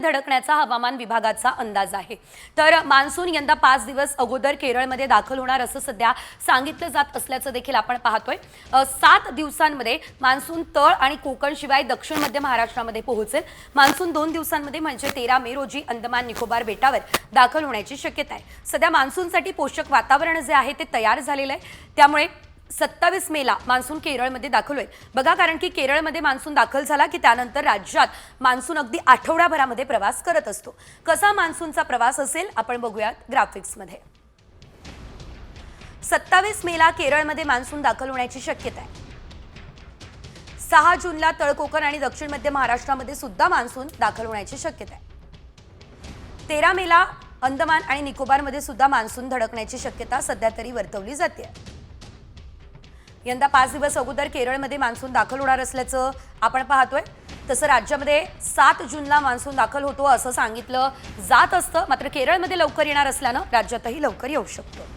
धडकण्याचा हवामान विभागाचा अंदाज आहे। तर मान्सून यंदा 5 दिवस अगोदर केरळमध्ये दाखल होणार असं सध्या सांगितलं जात असल्याचं देखील आपण पाहतोय। 7 दिवसांमध्ये मान्सून तळ आणि कोकण शिवाय दक्षिण मध्य महाराष्ट्रामध्ये पोहोचेल। मान्सून 2 दिवसांमध्ये म्हणजे 13 मे रोजी अंदमान निकोबार बेटावर दाखल होण्याची शक्यता आहे। सध्या मान्सूनसाठी पोषक वातावरण जे आहे ते तयार झालेलं आहे, त्यामुळे 27 मेला मान्सून केरळमध्ये दाखल होईल। बघा, कारण की केरळमध्ये मान्सून दाखल झाला की त्यानंतर राज्यात मान्सून अगदी आठवड्याभरामध्ये प्रवास करत असतो। कसा मान्सूनचा प्रवास असेल आपण बघूयात ग्राफिक्समध्ये। 27 मेला केरळमध्ये मान्सून दाखल होण्याची शक्यता आहे। 6 जूनला तळ कोकण आणि दक्षिण मध्य महाराष्ट्रामध्ये सुद्धा मान्सून दाखल होण्याची शक्यता आहे। 13 मेला अंदमान आणि निकोबारमध्ये सुद्धा मान्सून धडकण्याची शक्यता सध्या तरी वर्तवली जाते। यंदा 5 दिवस अगोदर केरळमध्ये मान्सून दाखल होणार असल्याचं आपण पाहतोय। तसं राज्यामध्ये 7 जूनला मान्सून दाखल होतो असं सांगितलं जात असतं, मात्र केरळमध्ये लवकर येणार असल्यानं राज्यातही लवकर येऊ शकतो।